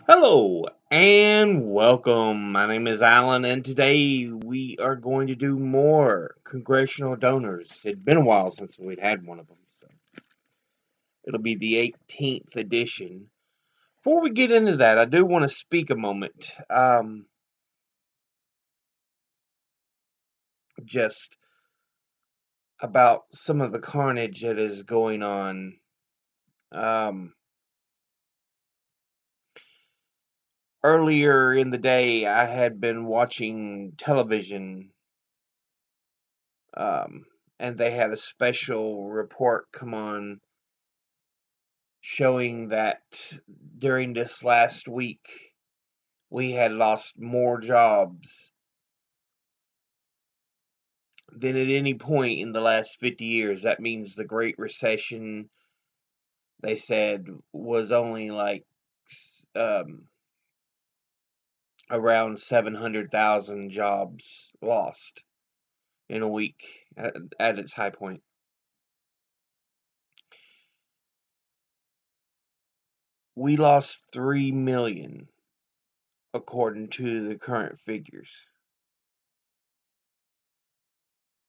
Hello and welcome. My name is Alan, and today we are going to do more Congressional Donors. It'd been a while since we'd had one of them, so it'll be the 18th edition. Before we get into that, I do want to speak a moment just about some of the carnage that is going on. Um, Earlier in the day, I had been watching television. Um, and they had a special report come on showing that during this last week we had lost more jobs than at any point in the last 50 years. That means the Great Recession, they said, was only like um, around 700,000 jobs lost in a week at its high point. We lost 3 million according to the current figures.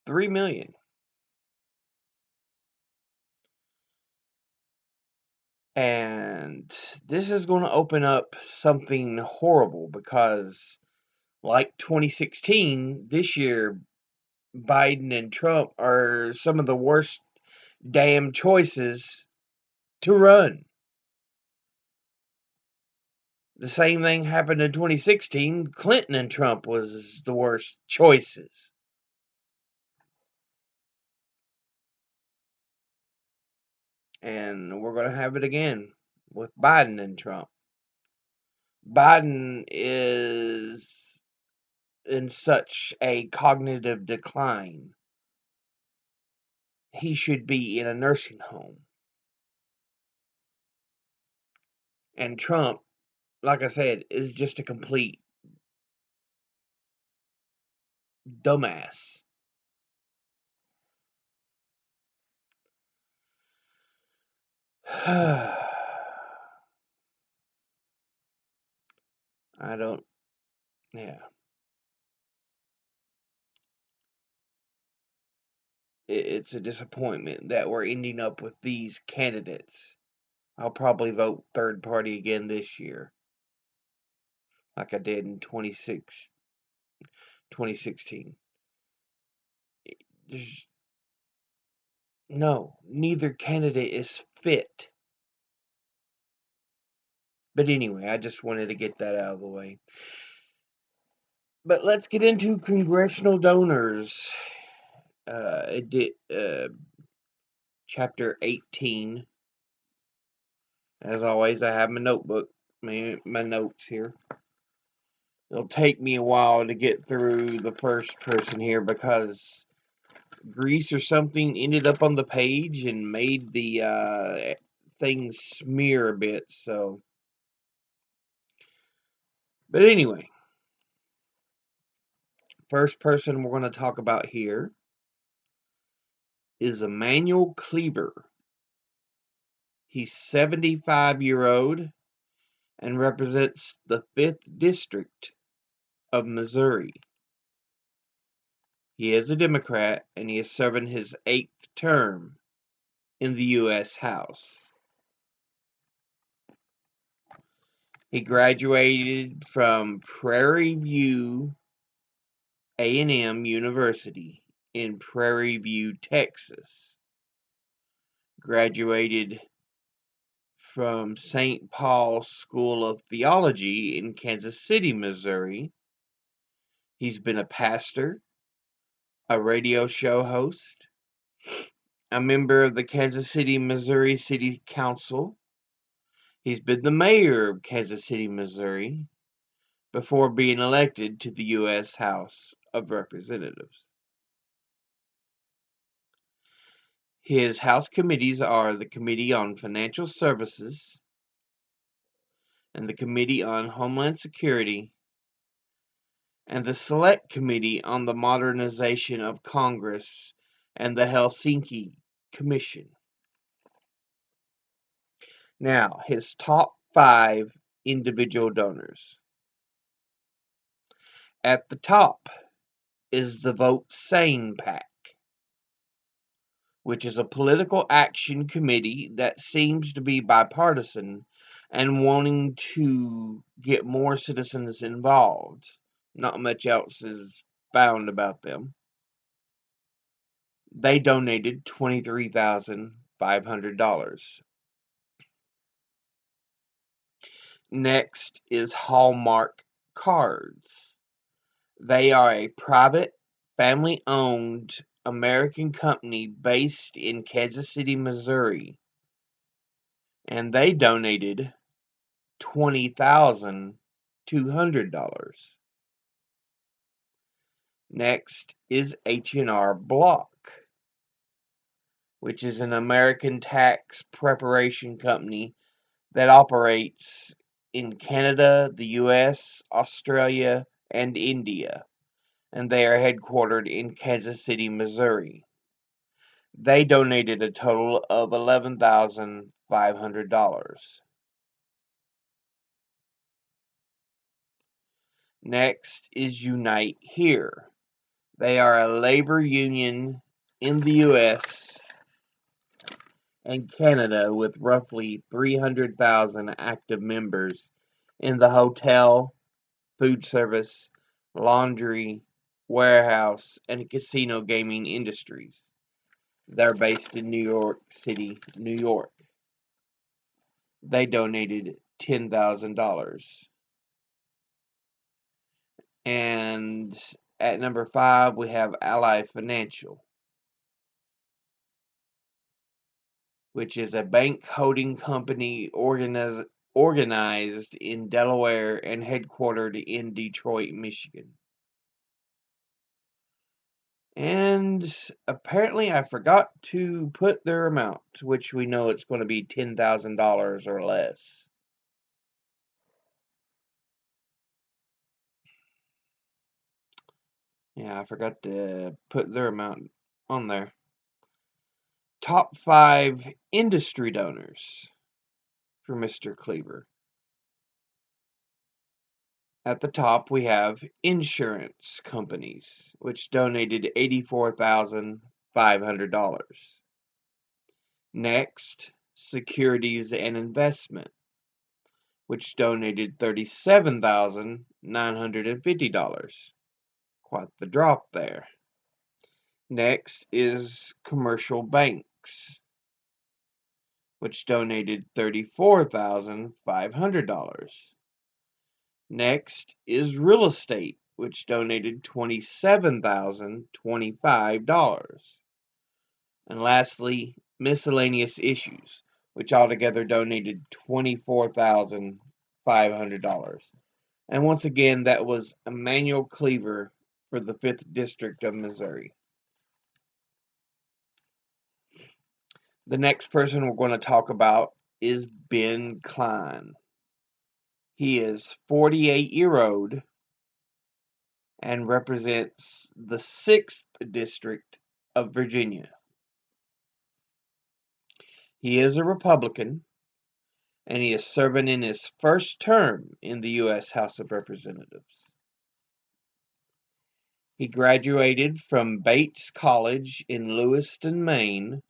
3 million. And this is going to open up something horrible because, like 2016, this year, Biden and Trump are some of the worst damn choices to run. The same thing happened in 2016. Clinton and Trump was the worst choices. And we're going to have it again with Biden and Trump. Biden is in such a cognitive decline. He should be in a nursing home. And Trump, like I said, is just a complete dumbass. I don't, yeah. It's a disappointment that we're ending up with these candidates. I'll probably vote third party again this year, like I did in 2016. There's, no, neither candidate is fit. But anyway, I just wanted to get that out of the way. But let's get into Congressional Donors. Chapter 18. As always, I have my notebook, my notes here. It'll take me a while to get through the first person here because grease or something ended up on the page and made the thing smear a bit. So, but anyway, first person we're going to talk about here is Emmanuel Cleaver. He's 75-year-old and represents the 5th District of Missouri. He is a Democrat, and he is serving his 8th term in the U.S. House. He graduated from Prairie View A&M University in Prairie View, Texas. Graduated from St. Paul School of Theology in Kansas City, Missouri. He's been a pastor, a radio show host, a member of the Kansas City, Missouri City Council. He's been the mayor of Kansas City, Missouri, before being elected to the U.S. House of Representatives. His House committees are the Committee on Financial Services and the Committee on Homeland Security and the Select Committee on the Modernization of Congress and the Helsinki Commission. Now, his top 5 individual donors. At the top is the Vote Sane PAC, which is a political action committee that seems to be bipartisan and wanting to get more citizens involved. Not much else is found about them. They donated $23,500. Next is Hallmark Cards. They are a private, family-owned American company based in Kansas City, Missouri, and they donated $20,200. Next is H&R Block, which is an American tax preparation company that operates in Canada, the US, Australia, and India, and they are headquartered in Kansas City, Missouri. They donated a total of $11,500. Next is Unite Here. They are a labor union in the US and Canada with roughly 300,000 active members in the hotel, food service, laundry, warehouse, and casino gaming industries. They're based in New York City, New York. They donated $10,000. And at number 5, we have Ally Financial, which is a bank holding company organized in Delaware and headquartered in Detroit, Michigan. And apparently I forgot to put their amount, which we know it's going to be $10,000 or less. Yeah, I forgot to put their amount on there. Top 5 industry donors for Mr. Cleaver. At the top, we have insurance companies, which donated $84,500. Next, securities and investment, which donated $37,950. Quite the drop there. Next is commercial banks, which donated $34,500. Next is real estate, which donated $27,025. And lastly, miscellaneous issues, which altogether donated $24,500. And once again, that was Emmanuel Cleaver for the 5th District of Missouri. The next person we're going to talk about is Ben Klein. He is 48-year-old and represents the 6th District of Virginia. He is a Republican, and he is serving in his first term in the U.S. House of Representatives. He graduated from Bates College in Lewiston, Maine,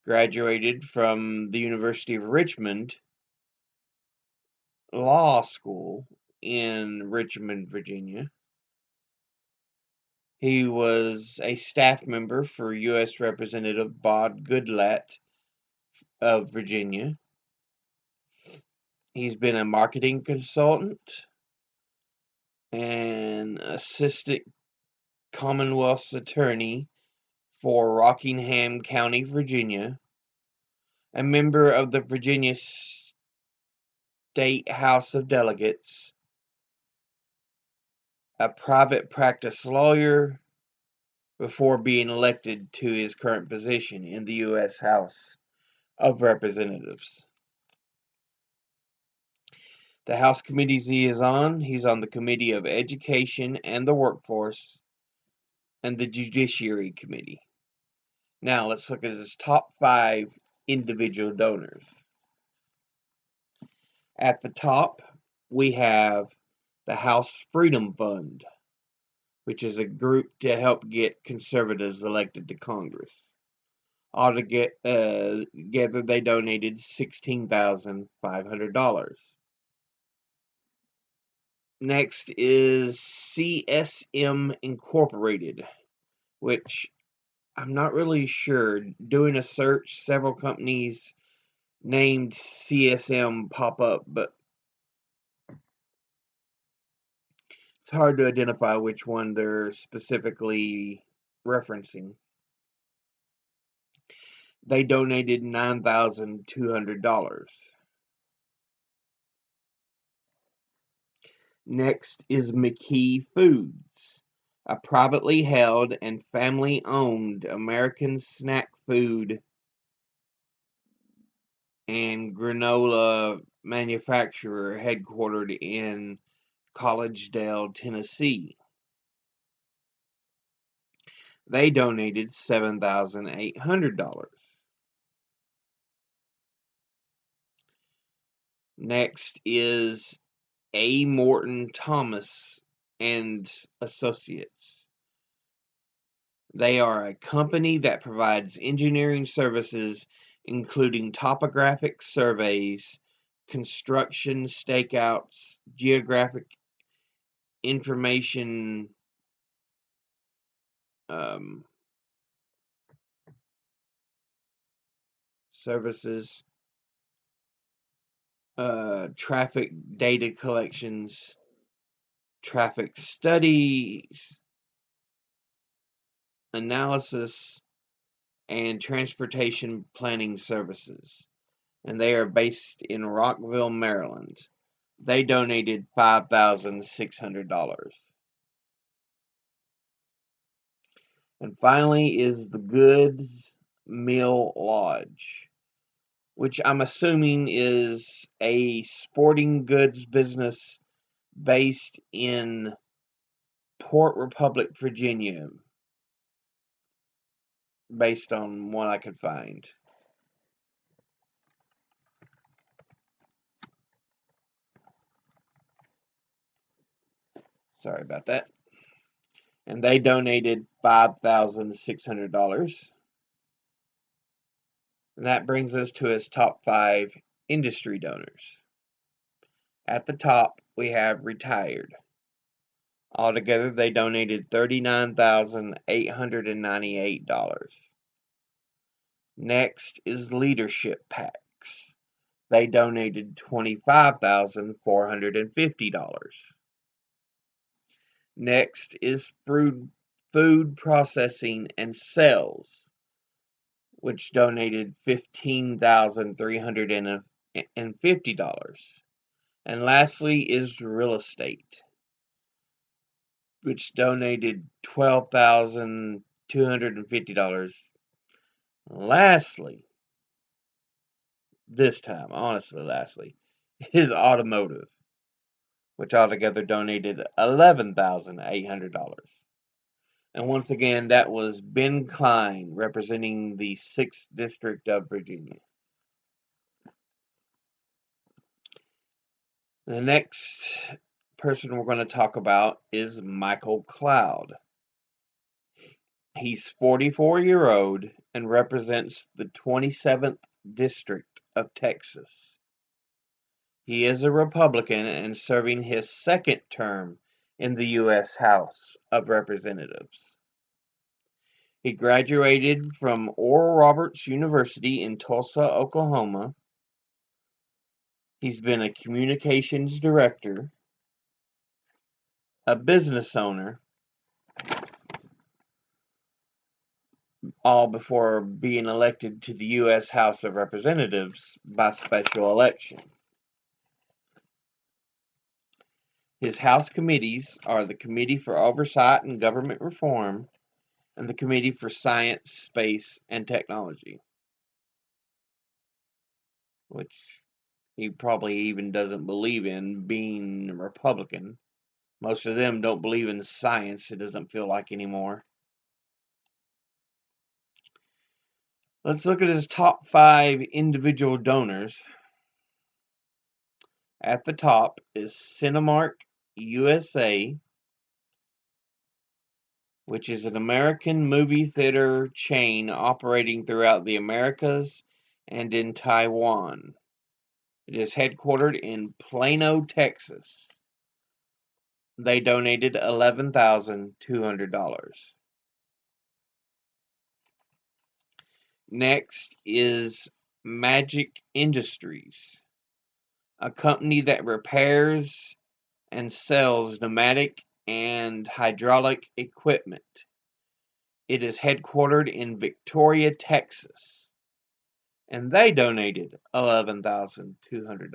graduated from the University of Richmond Law School in Richmond, Virginia. He was a staff member for U.S. Representative Bob Goodlatte of Virginia. He's been a marketing consultant and assistant Commonwealth's attorney for Rockingham County, Virginia, a member of the Virginia State House of Delegates, a private practice lawyer, before being elected to his current position in the U.S. House of Representatives. The House committees he's on the Committee of Education and the Workforce and the Judiciary Committee. Now let's look at his top 5 individual donors. At the top, we have the House Freedom Fund, which is a group to help get conservatives elected to Congress. Altogether, they donated $16,500. Next is CSM Incorporated, which I'm not really sure. Doing a search, several companies named CSM pop up, but it's hard to identify which one they're specifically referencing. They donated $9,200. Next is McKee Foods, a privately held and family-owned American snack food and granola manufacturer headquartered in Collegedale, Tennessee. They donated $7,800. Next is A. Morton Thomas and Associates. They are a company that provides engineering services including topographic surveys, construction stakeouts, geographic information services, traffic data collections, traffic studies, analysis, and transportation planning services. And they are based in Rockville, Maryland. They donated $5,600. And finally is the Goods Mill Lodge, which I'm assuming is a sporting goods business based in Port Republic, Virginia, based on what I could find. Sorry about that. And they donated $5,600. And that brings us to his top 5 industry donors. At the top, we have retired. Altogether, they donated $39,898. Next is leadership PACs. They donated $25,450. Next is food processing and sales, which donated $15,350. And lastly is real estate, which donated $12,250. Lastly, lastly, is automotive, which altogether donated $11,800. And once again, that was Ben Klein representing the 6th District of Virginia. The next person we're going to talk about is Michael Cloud. He's 44-year-old and represents the 27th District of Texas. He is a Republican and serving his 2nd term in the U.S. House of Representatives. He graduated from Oral Roberts University in Tulsa, Oklahoma. He's been a communications director, a business owner, all before being elected to the U.S. House of Representatives by special election. His House committees are the Committee for Oversight and Government Reform and the Committee for Science, Space, and Technology, which he probably even doesn't believe in, being a Republican. Most of them don't believe in science, it doesn't feel like anymore. Let's look at his top 5 individual donors. At the top is Cinemark USA, which is an American movie theater chain operating throughout the Americas and in Taiwan. It is headquartered in Plano, Texas. They donated $11,200. Next is Magic Industries, a company that repairs and sells pneumatic and hydraulic equipment. It is headquartered in Victoria, Texas, and they donated $11,200.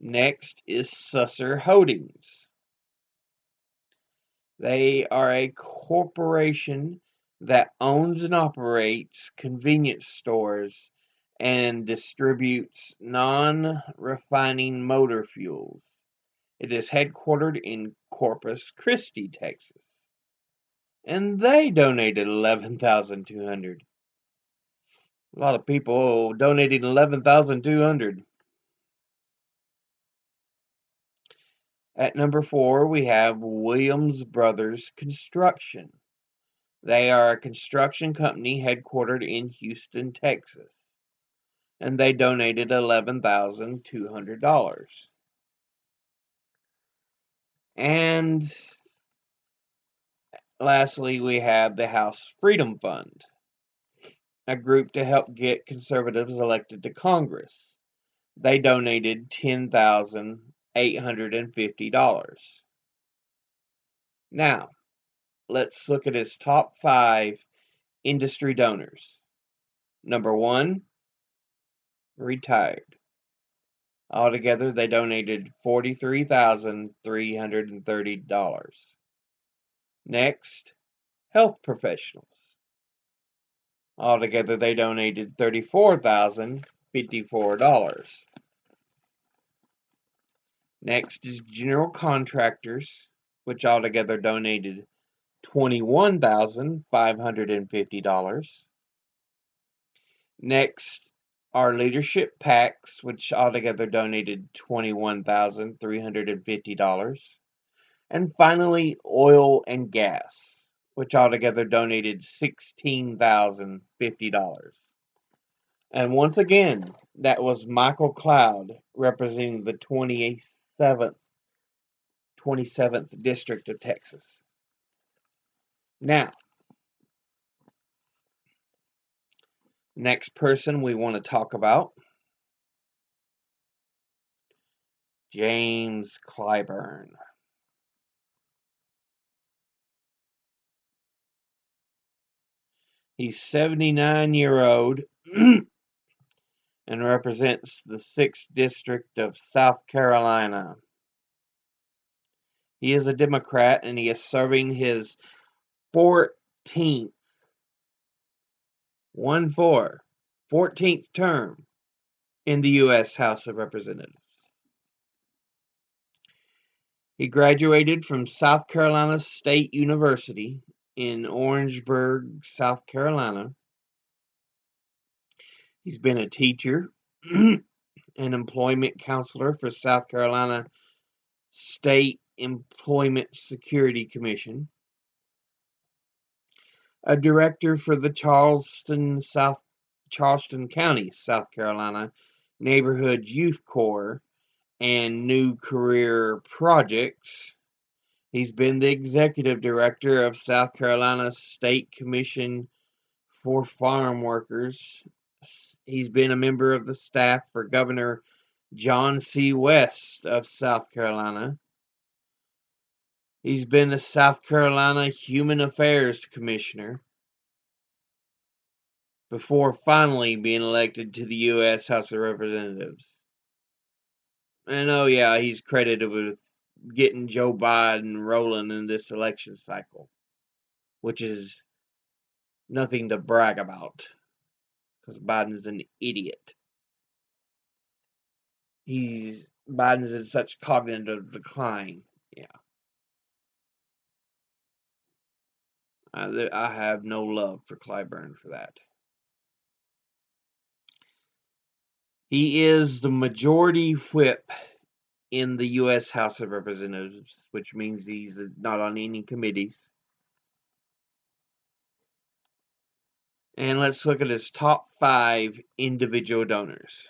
Next is Susser Holdings. They are a corporation that owns and operates convenience stores and distributes non-refining motor fuels. It is headquartered in Corpus Christi, Texas, and they donated $11,200. A lot of people donating $11,200. At number 4, we have Williams Brothers Construction. They are a construction company headquartered in Houston, Texas, and they donated $11,200. And lastly, we have the House Freedom Fund, a group to help get conservatives elected to Congress. They donated $10,850. Now, let's look at his top 5 industry donors. Number 1, retired. Altogether, they donated $43,330. Next, health professionals. Altogether, they donated $34,054. Next is general contractors, which altogether donated $21,550. Next are leadership PACs, which altogether donated $21,350. And finally, oil and gas, which altogether donated $16,050. And once again, that was Michael Cloud representing the 27th District of Texas. Now, next person we want to talk about, James Clyburn. He's 79-year-old and represents the 6th District of South Carolina. He is a Democrat and he is serving his 14th 14th term in the U.S. House of Representatives. He graduated from South Carolina State University in Orangeburg, South Carolina. He's been a teacher, an employment counselor for South Carolina State Employment Security Commission, a director for the Charleston County, South Carolina Neighborhood Youth Corps and New Career Projects. He's been the executive director of South Carolina State Commission for Farm Workers. He's been a member of the staff for Governor John C. West of South Carolina. He's been a South Carolina Human Affairs Commissioner before finally being elected to the U.S. House of Representatives. And oh yeah, he's credited with getting Joe Biden rolling in this election cycle, which is nothing to brag about, because Biden's an idiot. Biden's in such cognitive decline. Yeah. I have no love for Clyburn for that. He is the majority whip in the U.S. House of Representatives, which means he's not on any committees. And let's look at his top 5 individual donors.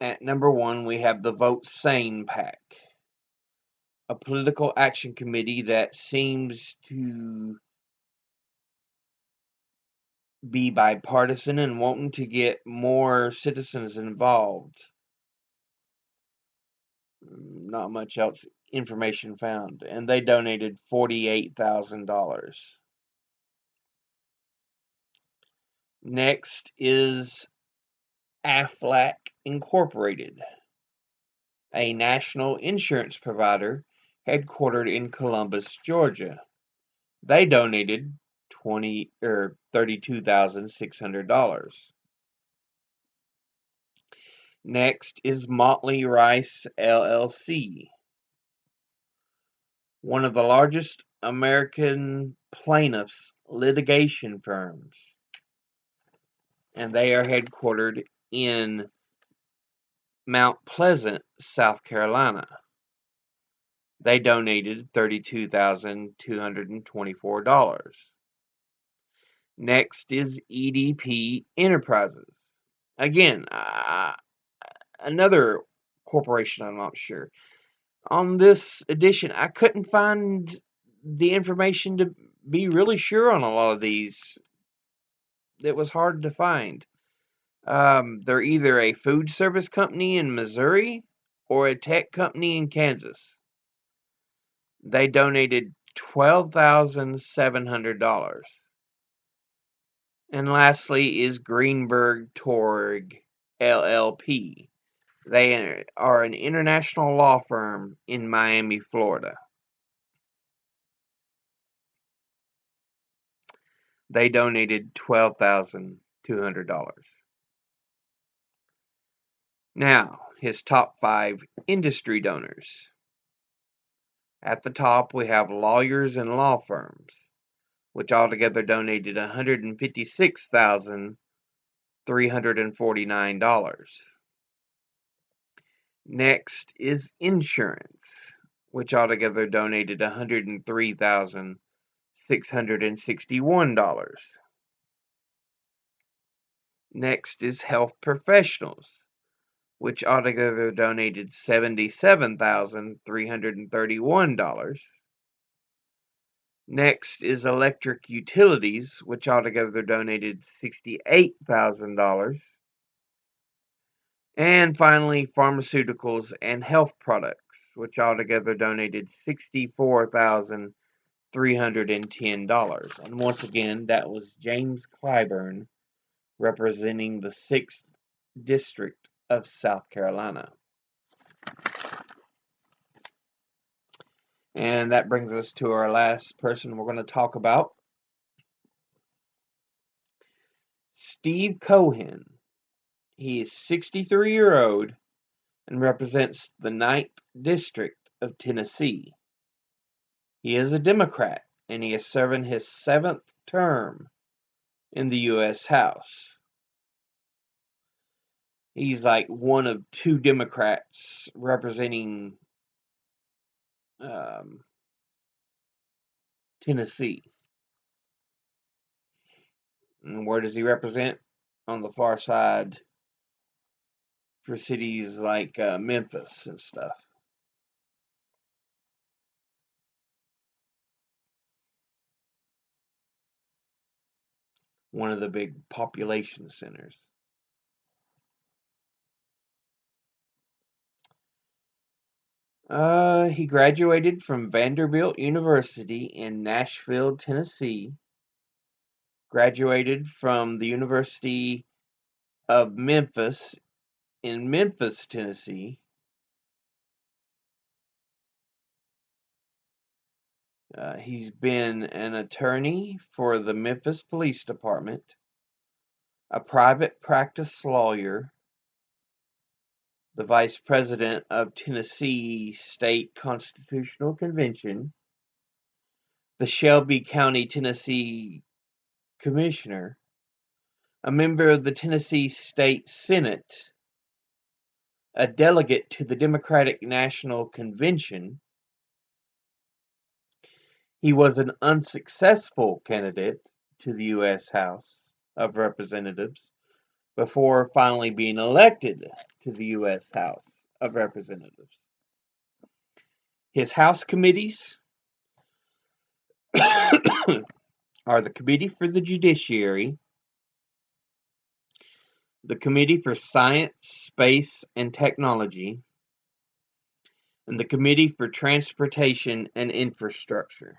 At number 1, we have the Vote Sane PAC, a political action committee that seems to be bipartisan and wanting to get more citizens involved. Not much else information found. And they donated $48,000. Next is Aflac Incorporated, a national insurance provider headquartered in Columbus, Georgia. They donated $32,600. Next is Motley Rice LLC, one of the largest American plaintiffs' litigation firms, and they are headquartered in Mount Pleasant, South Carolina. They donated $32,224. Next is EDP Enterprises. Again, another corporation, I'm not sure. On this edition, I couldn't find the information to be really sure on a lot of these. It was hard to find. They're either a food service company in Missouri or a tech company in Kansas. They donated $12,700. And lastly is Greenberg Torg LLP. They are an international law firm in Miami, Florida. They donated $12,200. Now, his top 5 industry donors. At the top, we have lawyers and law firms, which altogether donated $156,349. Next is insurance, which altogether donated $103,661. Next is health professionals, which altogether donated $77,331. Next is electric utilities, which altogether donated $68,000. And finally, pharmaceuticals and health products, which altogether donated $64,310. And once again, that was James Clyburn representing the 6th District of South Carolina. And that brings us to our last person we're going to talk about, Steve Cohen. He is 63-year-old and represents the 9th District of Tennessee. He is a Democrat, and he is serving his 7th term in the U.S. House. He's like one of 2 Democrats representing Tennessee. And where does he represent? On the far side for cities like Memphis and stuff. One of the big population centers. He graduated from Vanderbilt University in Nashville, Tennessee. Graduated from the University of Memphis in Memphis, Tennessee. He's been an attorney for the Memphis Police Department, a private practice lawyer, the vice president of Tennessee State Constitutional Convention, the Shelby County, Tennessee commissioner, a member of the Tennessee State Senate, a delegate to the Democratic National Convention. He was an unsuccessful candidate to the U.S. House of Representatives before finally being elected to the U.S. House of Representatives. His House committees are the Committee for the Judiciary, the Committee for Science, Space, and Technology, and the Committee for Transportation and Infrastructure.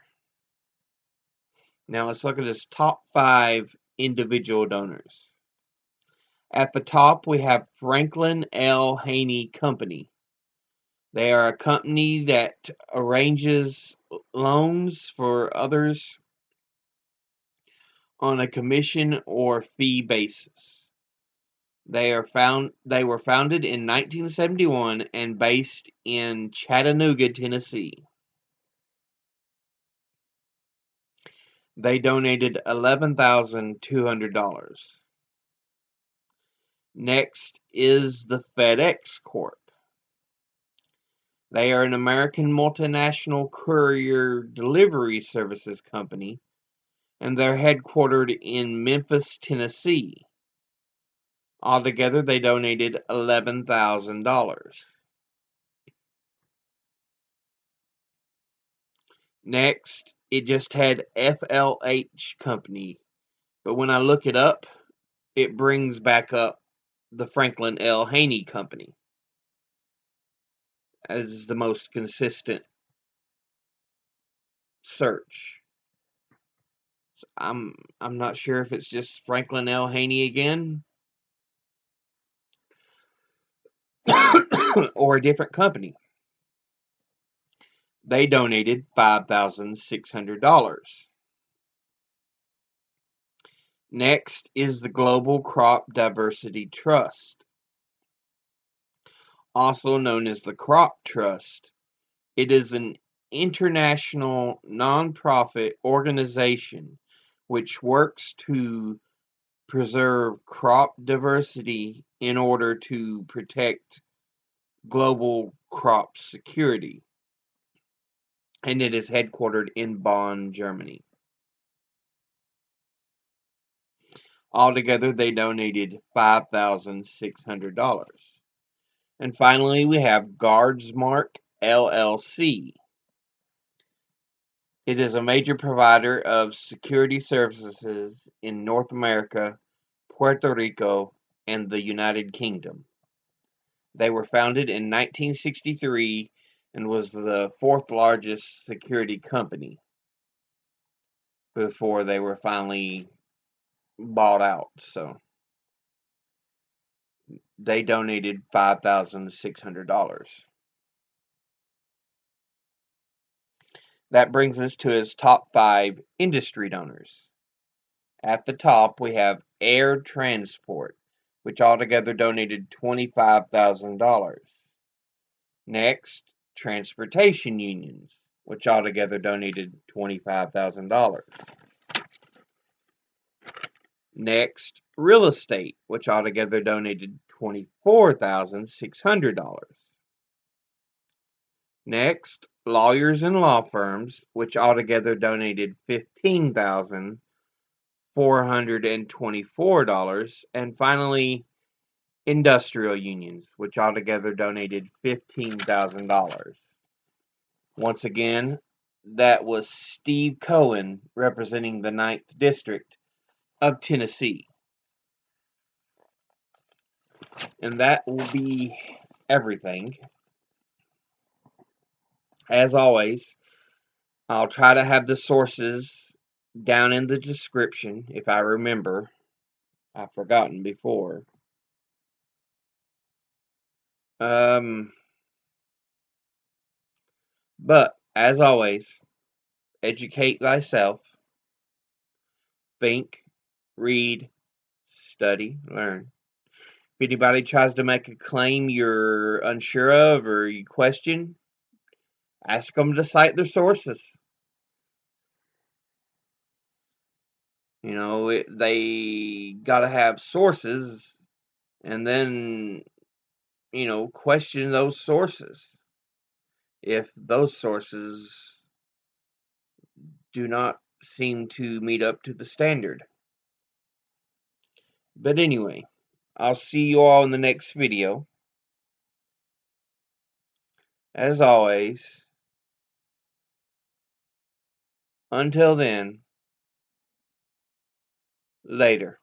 Now let's look at his top 5 individual donors. At the top, we have Franklin L. Haney Company. They are a company that arranges loans for others on a commission or fee basis. They were founded in 1971 and based in Chattanooga, Tennessee. They donated $11,200. Next is the FedEx Corp. They are an American multinational courier delivery services company, and they're headquartered in Memphis, Tennessee. Altogether, they donated $11,000. Next, it just had FLH Company, but when I look it up, it brings back up the Franklin L. Haney Company as the most consistent search. So I'm not sure if it's just Franklin L. Haney again or a different company. They donated $5,600. Next is the Global Crop Diversity Trust, also known as the Crop Trust. It is an international nonprofit organization which works to preserve crop diversity in order to protect global crop security, and it is headquartered in Bonn, Germany. Altogether, they donated $5,600. And finally, we have Guardsmark LLC. It is a major provider of security services in North America, Puerto Rico, and the United Kingdom. They were founded in 1963 and was the 4th largest security company before they were finally bought out. So they donated $5,600. That brings us to his top 5 industry donors. At the top, we have Air Transport, which altogether donated $25,000. Next, Transportation Unions, which altogether donated $25,000. Next, Real Estate, which altogether donated $24,600. Next, Lawyers and Law Firms, which altogether donated $15,424. And finally, Industrial Unions, which altogether donated $15,000. Once again, that was Steve Cohen representing the 9th District of Tennessee. And that will be everything. As always, I'll try to have the sources down in the description if I remember. I've forgotten before. But as always, educate thyself, think, read, study, learn. If anybody tries to make a claim you're unsure of or you question, ask them to cite their sources. They got to have sources, and then, question those sources if those sources do not seem to meet up to the standard. But anyway, I'll see you all in the next video. As always, until then, later.